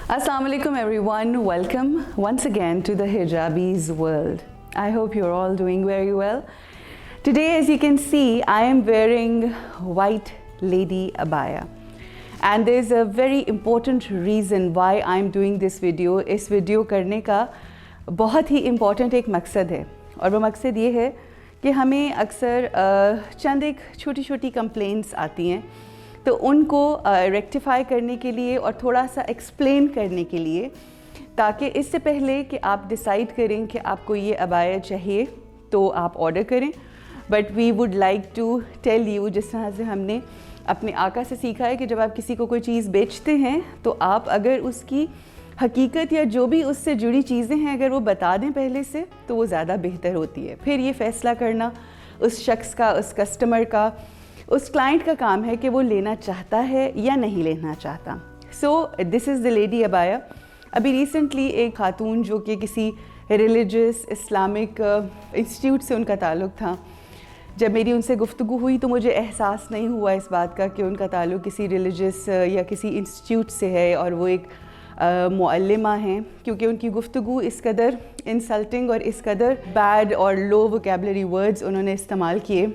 Assalamu alaikum everyone, welcome once again to the Hijabis world. I hope you're all doing very well. Today, as you can see, I am wearing white lady abaya. And there's a very important reason why I'm doing this video. इस video करने का बहुत ही important एक मकसद है, और वो मकसद ये है कि हमें अक्सर चंद एक छोटी छोटी कंप्लेंट्स आती हैं, तो उनको रेक्टिफाई करने के लिए और थोड़ा सा एक्सप्लेन करने के लिए, ताकि इससे पहले कि आप डिसाइड करें कि आपको ये अबाया चाहिए तो आप ऑर्डर करें. But we would like to tell you, जिस तरह से हमने अपने आका से सीखा है कि जब आप किसी को कोई चीज़ बेचते हैं तो आप अगर उसकी हकीकत या जो भी उससे जुड़ी चीज़ें हैं अगर वो बता दें पहले से, तो वो ज़्यादा बेहतर होती है. फिर ये फ़ैसला करना उस शख्स का, उस कस्टमर का, उस क्लाइंट का काम है कि वो लेना चाहता है या नहीं लेना चाहता. So this is the lady abaya. अभी रिसेंटली एक खातून जो कि किसी रिलीजियस इस्लामिक इंस्टीट्यूट से उनका ताल्लुक़ था, जब मेरी उनसे गुफ्तगू हुई तो मुझे एहसास नहीं हुआ इस बात का कि उनका ताल्लुक़ किसी रिलीजियस या किसी इंस्टीट्यूट से है और वो एक मुअल्लिमा हैं, क्योंकि उनकी गुफ्तगू इस कदर इंसल्टिंग और इस कदर बैड और लो वोकेबलरी वर्ड्स उन्होंने इस्तेमाल किए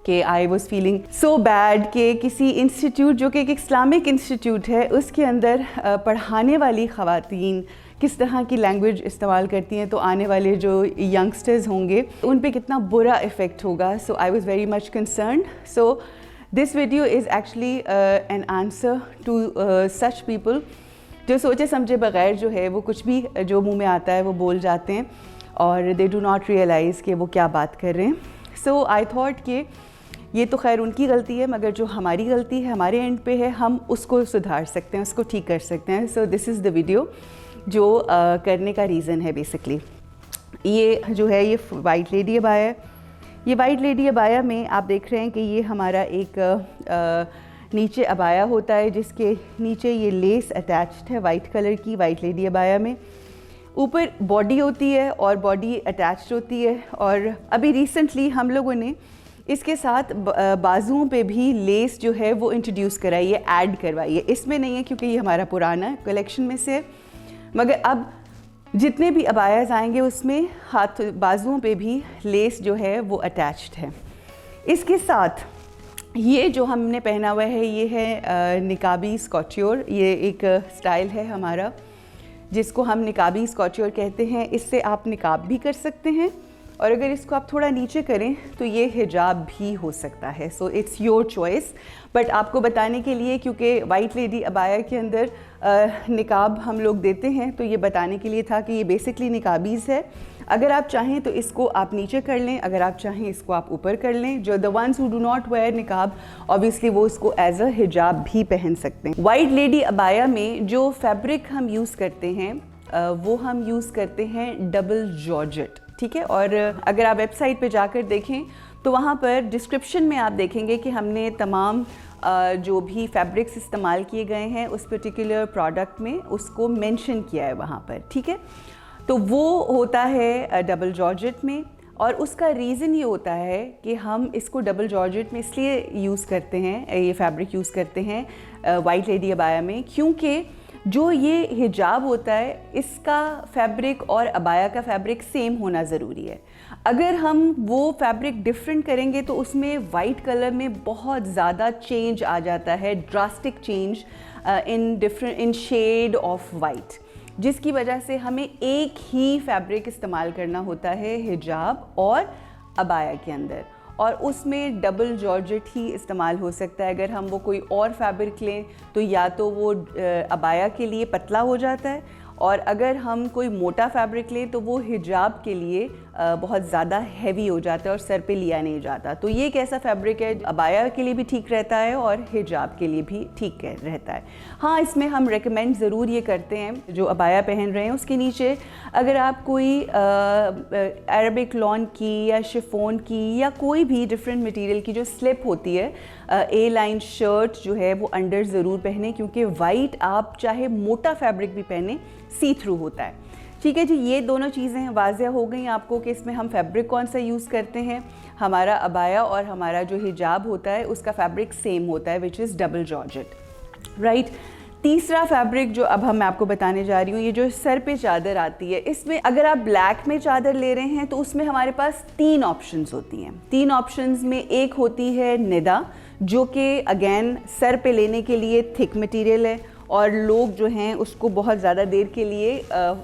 कि I was feeling so bad कि किसी इंस्टीट्यूट जो कि एक इस्लामिक इंस्टीट्यूट है उसके अंदर पढ़ाने वाली ख़वातीन किस तरह की लैंग्वेज इस्तेमाल करती हैं, तो आने वाले जो यंगस्टर्स होंगे उन पे कितना बुरा इफ़ेक्ट होगा. So I was very much concerned. So this video is actually an answer to such people जो सोचे समझे बग़ैर जो है वो कुछ भी जो मुंह में आता है वो बोल जाते हैं और दे डू नॉट रियलाइज़ कि वो क्या बात कर रहे हैं. सो आई थॉट कि ये तो खैर उनकी गलती है, मगर जो हमारी गलती है हमारे एंड पे है, हम उसको सुधार सकते हैं, उसको ठीक कर सकते हैं. So this is the video जो करने का रीज़न है. बेसिकली ये जो है ये वाइट लेडी अबाया है. ये वाइट लेडी अबाया में आप देख रहे हैं कि ये हमारा एक नीचे अबाया होता है जिसके नीचे ये लेस अटैच्ड है वाइट कलर की. वाइट लेडी अबाया में ऊपर बॉडी होती है और बॉडी अटैच्ड होती है, और अभी रिसेंटली हम लोगों ने इसके साथ बाजुओं पे भी लेस जो है वो इंट्रोड्यूस कराई है, ऐड करवाई है. इसमें नहीं है क्योंकि ये हमारा पुराना कलेक्शन में से है, मगर अब जितने भी अबायाज आएंगे उसमें हाथ बाजुओं पे भी लेस जो है वो अटैच्ड है. इसके साथ ये जो हमने पहना हुआ है ये है निकाबी स्कॉट्योर. ये एक स्टाइल है हमारा जिसको हम निकाबी स्कॉट्योर कहते हैं. इससे आप निकाब भी कर सकते हैं और अगर इसको आप थोड़ा नीचे करें तो ये हिजाब भी हो सकता है. So it's your choice. But आपको बताने के लिए, क्योंकि वाइट लेडी अबाया के अंदर निकाब हम लोग देते हैं, तो ये बताने के लिए था कि ये बेसिकली निकाबीज़ है. अगर आप चाहें तो इसको आप नीचे कर लें, अगर आप चाहें इसको आप ऊपर कर लें. जो the ones who do not wear निकाब ऑब्वियसली वो इसको एज अ हिजाब भी पहन सकते हैं. वाइट लेडी अबाया में जो फैब्रिक हम यूज़ करते हैं वो हम यूज़ करते हैं डबल जॉर्जेट. ठीक है, और अगर आप वेबसाइट पे जाकर देखें तो वहाँ पर डिस्क्रिप्शन में आप देखेंगे कि हमने तमाम जो भी फैब्रिक्स इस्तेमाल किए गए हैं उस पर्टिकुलर प्रोडक्ट में उसको मेंशन किया है वहाँ पर. ठीक है, तो वो होता है डबल जॉर्जेट में, और उसका रीज़न ये होता है कि हम इसको डबल जॉर्जेट में इसलिए यूज़ करते हैं, ये फैब्रिक यूज़ करते हैं वाइट लेडी अबाया में, क्योंकि जो ये हिजाब होता है इसका फैब्रिक और अबाया का फैब्रिक सेम होना ज़रूरी है. अगर हम वो फैब्रिक डिफरेंट करेंगे तो उसमें वाइट कलर में बहुत ज़्यादा चेंज आ जाता है, drastic change in shade of white, जिसकी वजह से हमें एक ही फैब्रिक इस्तेमाल करना होता है हिजाब और अबाया के अंदर, और उसमें डबल जॉर्जेट ही इस्तेमाल हो सकता है. अगर हम वो कोई और फैब्रिक लें तो या तो वो अबाया के लिए पतला हो जाता है, और अगर हम कोई मोटा फैब्रिक लें तो वो हिजाब के लिए बहुत ज़्यादा हैवी हो जाता है और सर पे लिया नहीं जाता. तो ये एक ऐसा फैब्रिक है अबाया के लिए भी ठीक रहता है और हिजाब के लिए भी ठीक रहता है. हाँ, इसमें हम रेकमेंड ज़रूर ये करते हैं जो अबाया पहन रहे हैं उसके नीचे अगर आप कोई अरबिक लॉन की या शिफॉन की या कोई भी डिफरेंट मटेरियल की जो स्लिप होती है, ए लाइन शर्ट जो है वो अंडर ज़रूर पहने, क्योंकि वाइट आप चाहे मोटा फैब्रिक भी पहने सी थ्रू होता है. ठीक है जी, ये दोनों चीज़ें वाज़ेह हो गई आपको कि इसमें हम फैब्रिक कौन सा यूज़ करते हैं. हमारा अबाया और हमारा जो हिजाब होता है उसका फैब्रिक सेम होता है, which is double georgette. Right. तीसरा फैब्रिक जो अब मैं आपको बताने जा रही हूँ, ये जो सर पे चादर आती है, इसमें अगर आप ब्लैक में चादर ले रहे हैं तो उसमें हमारे पास 3 ऑप्शंस होती हैं। 3 ऑप्शंस में एक होती है निदा, जो कि अगेन सर पे लेने के लिए थिक मटेरियल है और लोग जो हैं उसको बहुत ज़्यादा देर के लिए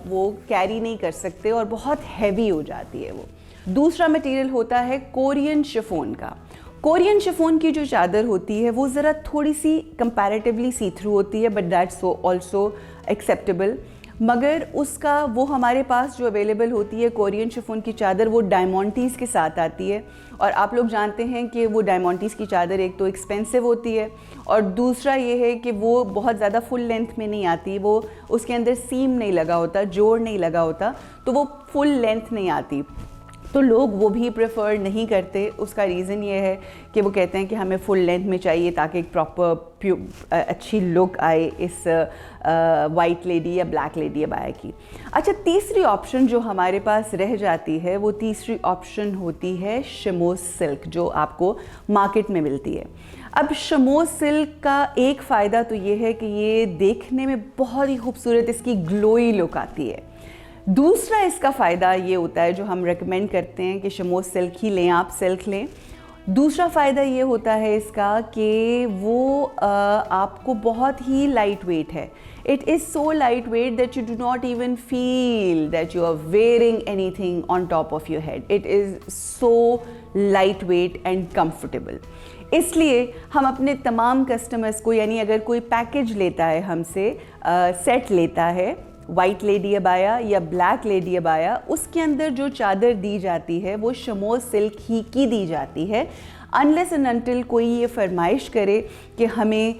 वो कैरी नहीं कर सकते और बहुत हैवी हो जाती है वो। दूसरा मटेरियल होता है कोरियन शिफॉन का। कोरियन शिफॉन की जो चादर होती है वो ज़रा थोड़ी सी कंपैरेटिवली सी थ्रू होती है, बट दैट्स ऑल्सो एक्सेप्टेबल। मगर उसका वो हमारे पास जो अवेलेबल होती है कोरियन शिफॉन की चादर, वो डायमंटीज़ के साथ आती है। और आप लोग जानते हैं कि वो डायमंटीज़ की चादर एक तो एक्सपेंसिव होती है और दूसरा ये है कि वो बहुत ज़्यादा फुल लेंथ में नहीं आती, वो उसके अंदर सीम नहीं लगा होता, जोड़ नहीं लगा होता, तो वो फुल लेंथ नहीं आती। तो लोग वो भी प्रेफर नहीं करते। उसका रीज़न ये है कि वो कहते हैं कि हमें फुल लेंथ में चाहिए ताकि एक प्रॉपर अच्छी लुक आए इस वाइट लेडी या ब्लैक लेडी अबाया की। अच्छा, तीसरी ऑप्शन जो हमारे पास रह जाती है, वो तीसरी ऑप्शन होती है शमोज सिल्क, जो आपको मार्केट में मिलती है। अब शमोज सिल्क का एक फ़ायदा तो ये है कि ये देखने में बहुत ही खूबसूरत इसकी ग्लोई लुक आती है। दूसरा इसका फ़ायदा ये होता है, जो हम रेकमेंड करते हैं कि शमोज सिल्क ही लें, आप सिल्क लें। दूसरा फ़ायदा ये होता है इसका कि वो आपको बहुत ही लाइट वेट है। It is so light weight that you do not even feel that you are wearing anything on top of your head. It is so light weight and comfortable. इसलिए हम अपने तमाम कस्टमर्स को, यानी अगर कोई package लेता है हमसे, सेट लेता है वाइट लेडी अबाया या ब्लैक लेडी अबाया, उसके अंदर जो चादर दी जाती है वो शमोज सिल्क ही की दी जाती है। अनलेस एंड अनटिल कोई ये फरमाइश करे कि हमें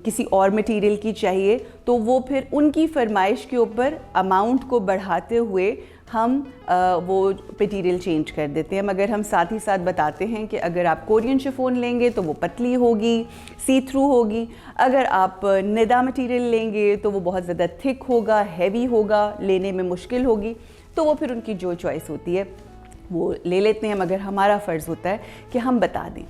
किसी और मटेरियल की चाहिए, तो वो फिर उनकी फरमाइश के ऊपर अमाउंट को बढ़ाते हुए हम वो मटीरियल चेंज कर देते हैं। मगर हम साथ ही साथ बताते हैं कि अगर आप कोरियन शिफॉन लेंगे तो वो पतली होगी, सी थ्रू होगी। अगर आप निदा मटीरियल लेंगे तो वो बहुत ज़्यादा थिक होगा, हैवी होगा, लेने में मुश्किल होगी। तो वो फिर उनकी जो चॉइस होती है वो ले लेते हैं, मगर हमारा फ़र्ज़ होता है कि हम बता दें।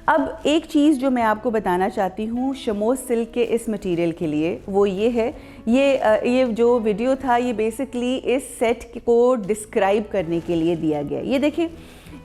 अब एक चीज़ जो मैं आपको बताना चाहती हूँ शमोज सिल्क के इस मटेरियल के लिए, वो ये है, ये जो वीडियो था ये बेसिकली इस सेट को डिस्क्राइब करने के लिए दिया गया। ये देखें,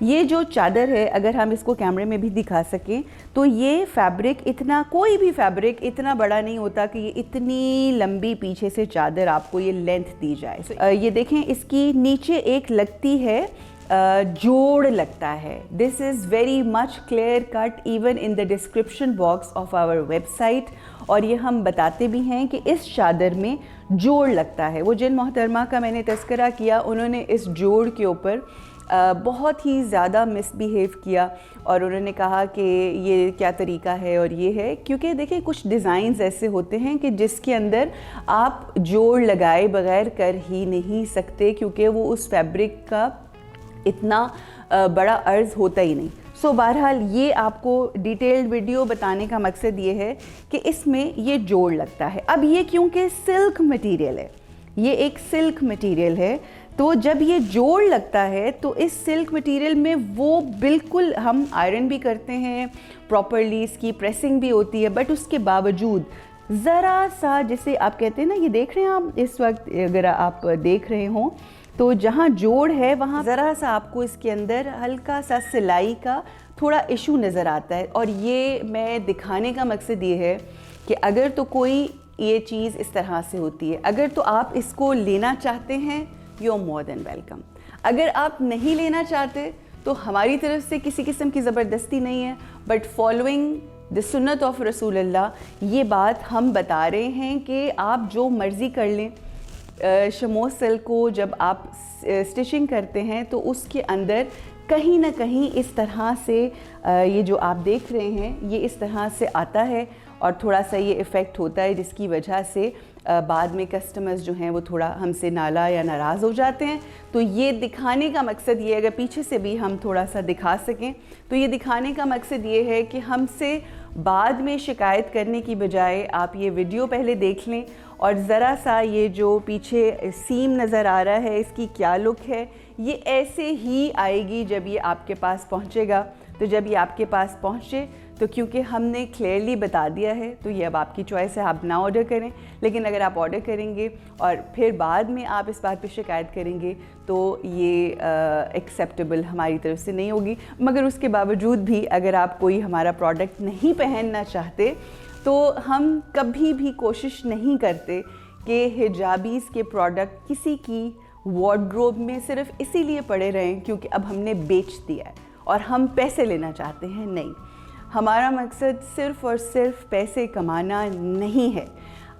ये जो चादर है, अगर हम इसको कैमरे में भी दिखा सकें तो ये फैब्रिक इतना, कोई भी फैब्रिक इतना बड़ा नहीं होता कि ये इतनी लंबी पीछे से चादर आपको ये लेंथ दी जाए। ये देखें, इसकी नीचे एक लगती है जोड़ लगता है। This is very much clear cut even in the description box of our website. और ये हम बताते भी हैं कि इस चादर में जोड़ लगता है। वो जिन मोहतरमा का मैंने तज़किरा किया, उन्होंने इस जोड़ के ऊपर बहुत ही ज़्यादा मिसबिहेव किया और उन्होंने कहा कि ये क्या तरीका है और ये है, क्योंकि देखिए कुछ डिज़ाइंस ऐसे होते हैं कि जिसके अंदर आप जोड़ लगाए बगैर कर ही नहीं सकते, क्योंकि वो उस फैब्रिक का इतना बड़ा अर्ज़ होता ही नहीं। सो बहरहाल ये आपको डिटेल्ड वीडियो बताने का मकसद ये है कि इसमें ये जोड़ लगता है। अब ये क्योंकि सिल्क मटेरियल है, ये एक सिल्क मटेरियल है, तो जब ये जोड़ लगता है तो इस सिल्क मटेरियल में वो बिल्कुल, हम आयरन भी करते हैं प्रॉपरली, इसकी प्रेसिंग भी होती है, बट उसके बावजूद ज़रा सा, जैसे आप कहते हैं ना, ये देख रहे हैं आप इस वक्त, अगर आप देख रहे हों तो जहाँ जोड़ है वहाँ ज़रा सा आपको इसके अंदर हल्का सा सिलाई का थोड़ा इशू नज़र आता है। और ये मैं दिखाने का मकसद ये है कि अगर तो कोई ये चीज़ इस तरह से होती है, अगर तो आप इसको लेना चाहते हैं, you are more than welcome. अगर आप नहीं लेना चाहते तो हमारी तरफ से किसी किस्म की ज़बरदस्ती नहीं है, बट फॉलोइंग द सुन्नत ऑफ रसूलुल्लाह, ये बात हम बता रहे हैं कि आप जो मर्ज़ी कर लें। शमोज सिल्क को जब आप स्टिचिंग करते हैं तो उसके अंदर कहीं ना कहीं इस तरह से ये जो आप देख रहे हैं ये इस तरह से आता है और थोड़ा सा ये इफ़ेक्ट होता है, जिसकी वजह से बाद में कस्टमर्स जो हैं वो थोड़ा हमसे नाला या नाराज़ हो जाते हैं। तो ये दिखाने का मकसद ये, अगर पीछे से भी हम थोड़ा सा दिखा सकें तो ये दिखाने का मकसद ये है कि हमसे बाद में शिकायत करने की बजाय आप ये वीडियो पहले देख लें और ज़रा सा ये जो पीछे सीम नज़र आ रहा है इसकी क्या लुक है, ये ऐसे ही आएगी जब ये आपके पास पहुँचेगा। तो जब ये आपके पास पहुँचे تو کیونکہ ہم نے کلیئرلی بتا دیا ہے تو یہ اب آپ کی چوائس ہے, آپ نہ آرڈر کریں. لیکن اگر آپ آرڈر کریں گے اور پھر بعد میں آپ اس بات پہ شکایت کریں گے تو یہ ایکسیپٹیبل ہماری طرف سے نہیں ہوگی. مگر اس کے باوجود بھی اگر آپ کوئی ہمارا پروڈکٹ نہیں پہننا چاہتے تو ہم کبھی بھی کوشش نہیں کرتے کہ حجابیز کے پروڈکٹ کسی کی وارڈروب میں صرف اسی لیے پڑے رہیں کیونکہ اب ہم نے بیچ دیا ہے اور ہم پیسے لینا چاہتے ہیں. نہیں, ہمارا مقصد صرف اور صرف پیسے کمانا نہیں ہے.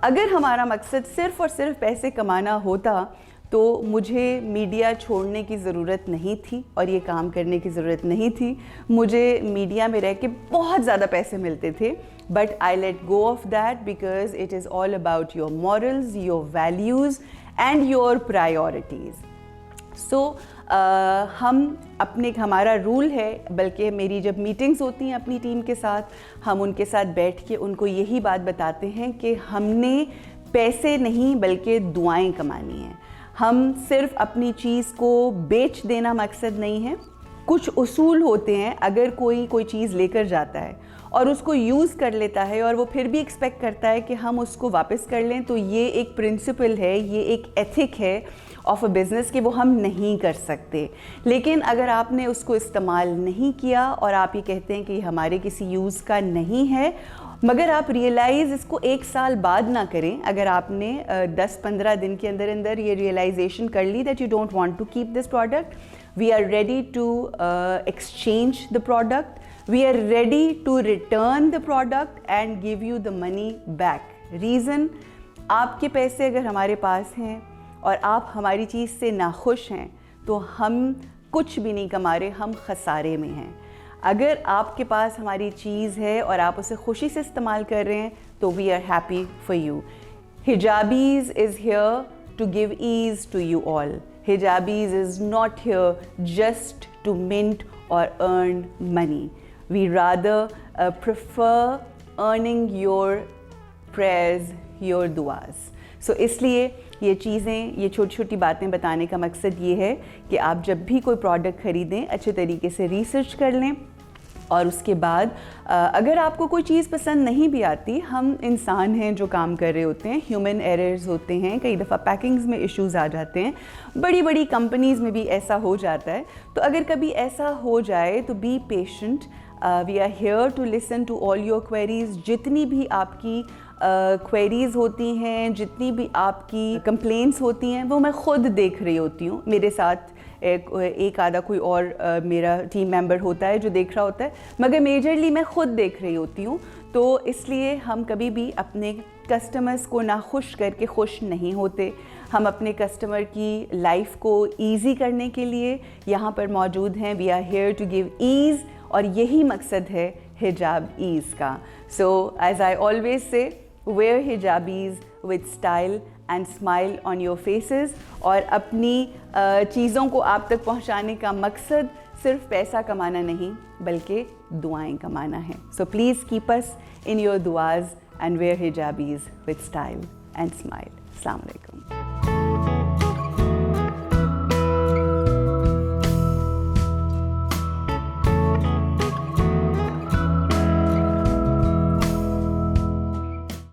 اگر ہمارا مقصد صرف اور صرف پیسے کمانا ہوتا تو مجھے میڈیا چھوڑنے کی ضرورت نہیں تھی اور یہ کام کرنے کی ضرورت نہیں تھی. مجھے میڈیا میں رہ کے بہت زیادہ پیسے ملتے تھے, but I let go of that because it is all about your morals, your values and your priorities. So ہمارا رول ہے, بلکہ میری جب میٹنگز ہوتی ہیں اپنی ٹیم کے ساتھ, ہم ان کے ساتھ بیٹھ کے ان کو یہی بات بتاتے ہیں کہ ہم نے پیسے نہیں بلکہ دعائیں کمانی ہیں. ہم صرف اپنی چیز کو بیچ دینا مقصد نہیں ہے. کچھ اصول ہوتے ہیں, اگر کوئی چیز لے کر جاتا ہے اور اس کو یوز کر لیتا ہے اور وہ پھر بھی ایکسپیکٹ کرتا ہے کہ ہم اس کو واپس کر لیں, تو یہ ایک پرنسپل ہے, یہ ایک ایتھک ہے آف اے بزنس کہ وہ ہم نہیں کر سکتے. لیکن اگر آپ نے اس کو استعمال نہیں کیا اور آپ یہ کہتے ہیں کہ یہ ہمارے کسی یوز کا نہیں ہے, مگر آپ ریئلائز اس کو 1 سال بعد نہ کریں. اگر آپ نے 10-15 دن کے اندر اندر یہ ریئلائزیشن کر لی that you don't want to keep this product, we are ready to exchange the product, we are ready to return the product and give you the money back. Reason, آپ کے پیسے اگر ہمارے پاس ہیں اور آپ ہماری چیز سے ناخوش ہیں تو ہم کچھ بھی نہیں کما رہے, ہم خسارے میں ہیں. اگر آپ کے پاس ہماری چیز ہے اور آپ اسے خوشی سے استعمال کر رہے ہیں تو we are happy for you. حجابیز is here to give ease to you all. حجابیز is not here just to mint اور earn money. We rather prefer earning your prayers, your دعاز. سو اس لیے یہ چیزیں, یہ چھوٹی چھوٹی باتیں بتانے کا مقصد یہ ہے کہ آپ جب بھی کوئی پروڈکٹ خریدیں اچھے طریقے سے ریسرچ کر لیں, اور اس کے بعد اگر آپ کو کوئی چیز پسند نہیں بھی آتی, ہم انسان ہیں جو کام کر رہے ہوتے ہیں, ہیومن ایررز ہوتے ہیں, کئی دفعہ پیکنگز میں ایشوز آ جاتے ہیں, بڑی بڑی کمپنیز میں بھی ایسا ہو جاتا ہے. تو اگر کبھی ایسا ہو جائے تو be patient, we are here to listen to all your queries. جتنی بھی آپ کی کوئریز ہوتی ہیں, جتنی بھی آپ کی کمپلینٹس ہوتی ہیں, وہ میں خود دیکھ رہی ہوتی ہوں. میرے ساتھ ایک آدھا کوئی اور میرا ٹیم ممبر ہوتا ہے جو دیکھ رہا ہوتا ہے, مگر میجرلی میں خود دیکھ رہی ہوتی ہوں. تو اس لیے ہم کبھی بھی اپنے کسٹمرز کو ناخوش کر کے خوش نہیں ہوتے. ہم اپنے کسٹمر کی لائف کو ایزی کرنے کے لیے یہاں پر موجود ہیں. We are here to give ease, اور یہی مقصد ہے حجاب ایز کا. So as I always say, wear hijabis with style and smile on your faces. اور اپنی چیزوں کو آپ تک پہنچانے کا مقصد صرف پیسہ کمانا نہیں بلکہ دعائیں کمانا ہے. So please keep us in your duas and wear hijabis with style and smile. Assalamu alaikum.